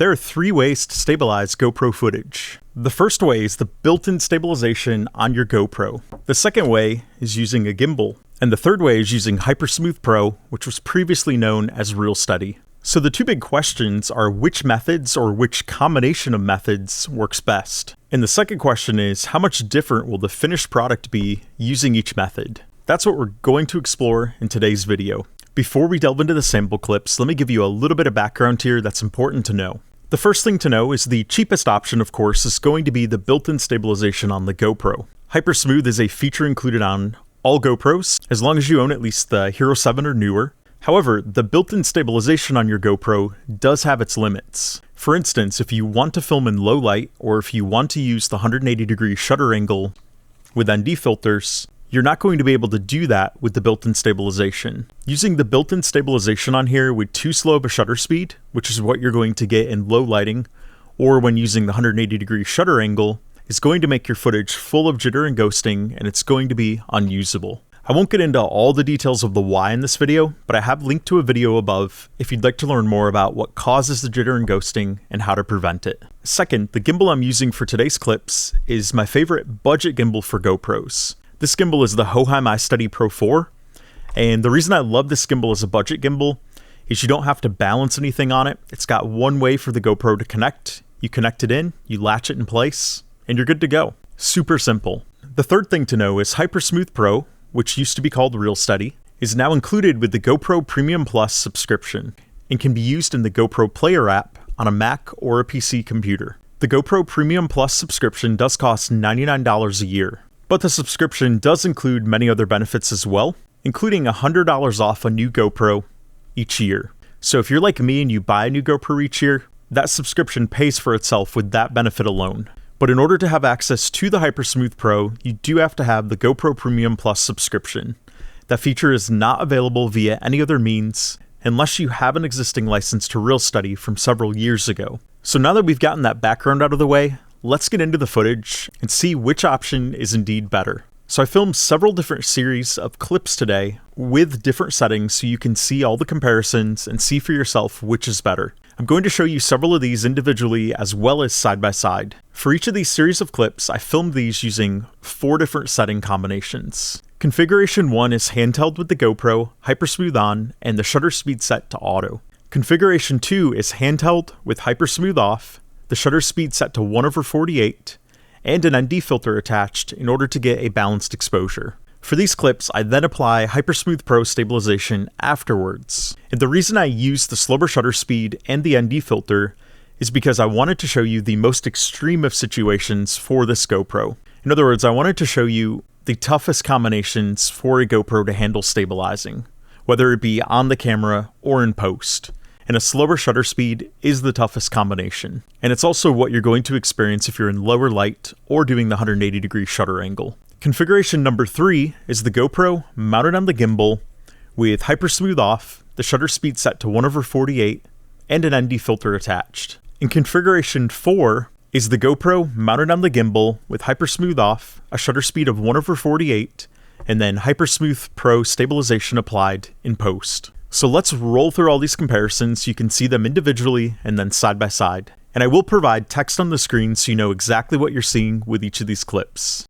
There are 3 ways to stabilize GoPro footage. The first way is the built-in stabilization on your GoPro. The second way is using a gimbal. And the third way is using Hypersmooth Pro, which was previously known as ReelSteady. So the 2 big questions are which methods or which combination of methods works best. And the second question is how much different will the finished product be using each method? That's what we're going to explore in today's video. Before we delve into the sample clips, let me give you a little bit of background here that's important to know. The first thing to know is the cheapest option, of course, is going to be the built-in stabilization on the GoPro. Hypersmooth is a feature included on all GoPros, as long as you own at least the Hero 7 or newer. However, the built-in stabilization on your GoPro does have its limits. For instance, if you want to film in low light, or if you want to use the 180-degree shutter angle with ND filters, you're not going to be able to do that with the built-in stabilization. Using the built-in stabilization on here with too slow of a shutter speed, which is what you're going to get in low lighting, or when using the 180-degree shutter angle, is going to make your footage full of jitter and ghosting, and it's going to be unusable. I won't get into all the details of the why in this video, but I have linked to a video above if you'd like to learn more about what causes the jitter and ghosting and how to prevent it. Second, the gimbal I'm using for today's clips is my favorite budget gimbal for GoPros. This gimbal is the Hoheim iSteady Pro 4, and the reason I love this gimbal as a budget gimbal is you don't have to balance anything on it. It's got one way for the GoPro to connect. You connect it in, you latch it in place, and you're good to go. Super simple. The third thing to know is Hypersmooth Pro, which used to be called ReelSteady, is now included with the GoPro Premium Plus subscription and can be used in the GoPro Player app on a Mac or a PC computer. The GoPro Premium Plus subscription does cost $99 a year. But the subscription does include many other benefits as well, including $100 off a new GoPro each year. So if you're like me and you buy a new GoPro each year, that subscription pays for itself with that benefit alone. But in order to have access to the Hypersmooth Pro, you do have to have the GoPro Premium Plus subscription. That feature is not available via any other means unless you have an existing license to ReelSteady from several years ago. So now that we've gotten that background out of the way, let's get into the footage and see which option is indeed better. So I filmed several different series of clips today with different settings so you can see all the comparisons and see for yourself which is better. I'm going to show you several of these individually as well as side by side. For each of these series of clips, I filmed these using 4 different setting combinations. Configuration 1 is handheld with the GoPro, Hypersmooth On, and the shutter speed set to auto. Configuration 2 is handheld with Hypersmooth Off, the shutter speed set to 1/48, and an ND filter attached in order to get a balanced exposure. For these clips, I then apply Hypersmooth Pro stabilization afterwards. And the reason I use the slower shutter speed and the ND filter is because I wanted to show you the most extreme of situations for this GoPro. In other words, I wanted to show you the toughest combinations for a GoPro to handle stabilizing, whether it be on the camera or in post. And a slower shutter speed is the toughest combination. And it's also what you're going to experience if you're in lower light or doing the 180-degree shutter angle. Configuration number 3 is the GoPro mounted on the gimbal with Hypersmooth Off, the shutter speed set to 1/48, and an ND filter attached. In configuration 4 is the GoPro mounted on the gimbal with Hypersmooth Off, a shutter speed of 1/48, and then Hypersmooth Pro stabilization applied in post. So let's roll through all these comparisons so you can see them individually and then side by side. And I will provide text on the screen so you know exactly what you're seeing with each of these clips.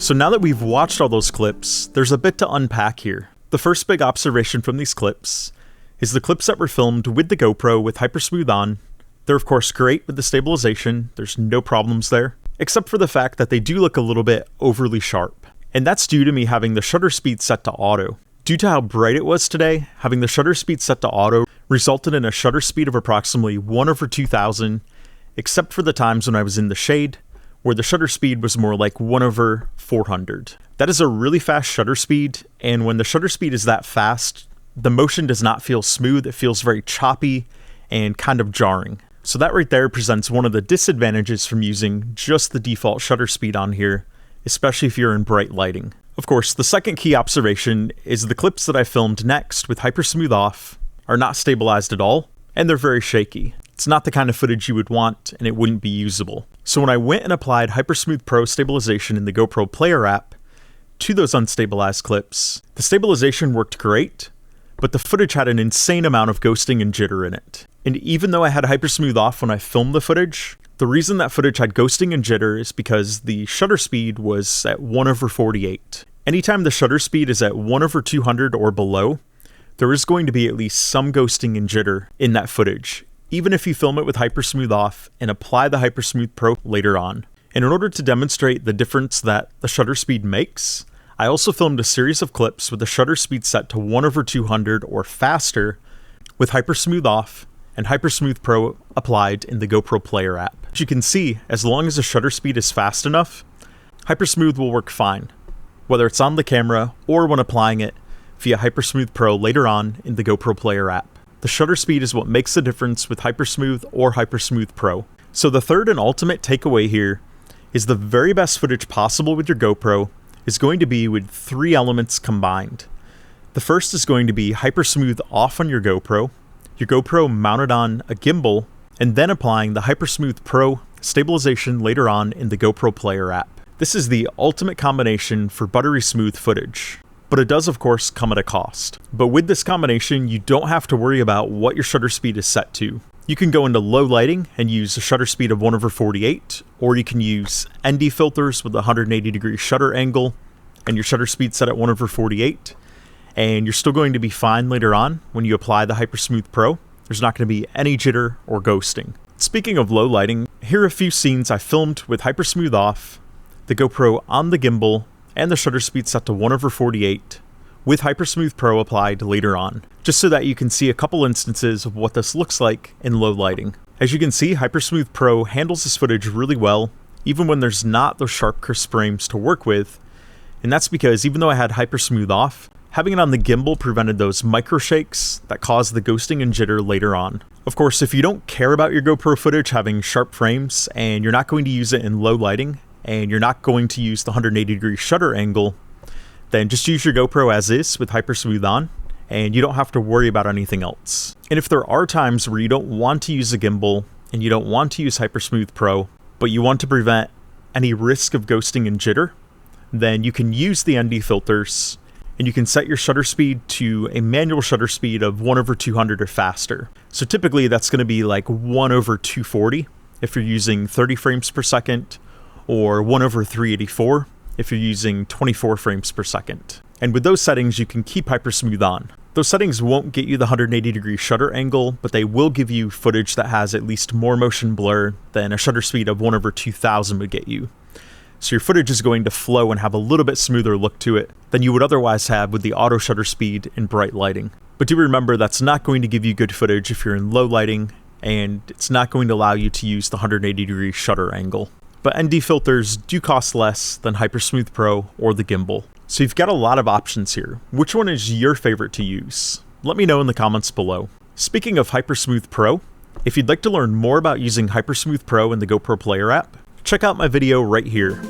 So now that we've watched all those clips, there's a bit to unpack here. The first big observation from these clips is the clips that were filmed with the GoPro with Hypersmooth On. They're of course great with the stabilization, there's no problems there, except for the fact that they do look a little bit overly sharp. And that's due to me having the shutter speed set to auto. Due to how bright it was today, having the shutter speed set to auto resulted in a shutter speed of approximately 1/2000, except for the times when I was in the shade, where the shutter speed was more like 1/400. That is a really fast shutter speed, and when the shutter speed is that fast, the motion does not feel smooth, it feels very choppy and kind of jarring. So that right there presents one of the disadvantages from using just the default shutter speed on here, especially if you're in bright lighting. Of course, the second key observation is the clips that I filmed next with Hypersmooth Off are not stabilized at all, and they're very shaky. It's not the kind of footage you would want, and it wouldn't be usable. So when I went and applied Hypersmooth Pro Stabilization in the GoPro Player app to those unstabilized clips, the stabilization worked great, but the footage had an insane amount of ghosting and jitter in it. And even though I had Hypersmooth Off when I filmed the footage, the reason that footage had ghosting and jitter is because the shutter speed was at 1/48. Anytime the shutter speed is at 1/200 or below, there is going to be at least some ghosting and jitter in that footage, even if you film it with Hypersmooth Off and apply the Hypersmooth Pro later on. And in order to demonstrate the difference that the shutter speed makes, I also filmed a series of clips with the shutter speed set to 1/200 or faster with Hypersmooth Off and Hypersmooth Pro applied in the GoPro Player app. As you can see, as long as the shutter speed is fast enough, Hypersmooth will work fine, whether it's on the camera or when applying it via Hypersmooth Pro later on in the GoPro Player app. The shutter speed is what makes the difference with Hypersmooth or Hypersmooth Pro. So the third and ultimate takeaway here is the very best footage possible with your GoPro is going to be with three elements combined. The first is going to be Hypersmooth Off on your GoPro mounted on a gimbal, and then applying the Hypersmooth Pro stabilization later on in the GoPro Player app. This is the ultimate combination for buttery smooth footage, but it does of course come at a cost. But with this combination, you don't have to worry about what your shutter speed is set to. You can go into low lighting and use a shutter speed of 1/48, or you can use ND filters with a 180-degree shutter angle and your shutter speed set at 1/48, and you're still going to be fine later on when you apply the Hypersmooth Pro. There's not going to be any jitter or ghosting. Speaking of low lighting, here are a few scenes I filmed with Hypersmooth Off, the GoPro on the gimbal, and the shutter speed set to 1/48, with Hypersmooth Pro applied later on, just so that you can see a couple instances of what this looks like in low lighting. As you can see, Hypersmooth Pro handles this footage really well, even when there's not those sharp crisp frames to work with, and that's because even though I had Hypersmooth Off, having it on the gimbal prevented those micro shakes that caused the ghosting and jitter later on. Of course, if you don't care about your GoPro footage having sharp frames, and you're not going to use it in low lighting, and you're not going to use the 180-degree shutter angle, then just use your GoPro as is with Hypersmooth On, and you don't have to worry about anything else. And if there are times where you don't want to use a gimbal, and you don't want to use Hypersmooth Pro, but you want to prevent any risk of ghosting and jitter, then you can use the ND filters, and you can set your shutter speed to a manual shutter speed of 1/200 or faster. So typically that's going to be like 1/240 if you're using 30 frames per second, or 1/384 if you're using 24 frames per second. And with those settings, you can keep Hypersmooth on. Those settings won't get you the 180-degree shutter angle, but they will give you footage that has at least more motion blur than a shutter speed of 1/2000 would get you. So your footage is going to flow and have a little bit smoother look to it than you would otherwise have with the auto shutter speed in bright lighting. But do remember, that's not going to give you good footage if you're in low lighting, and it's not going to allow you to use the 180-degree shutter angle. But ND filters do cost less than Hypersmooth Pro or the gimbal. So you've got a lot of options here. Which one is your favorite to use? Let me know in the comments below. Speaking of Hypersmooth Pro, if you'd like to learn more about using Hypersmooth Pro in the GoPro Player app, check out my video right here.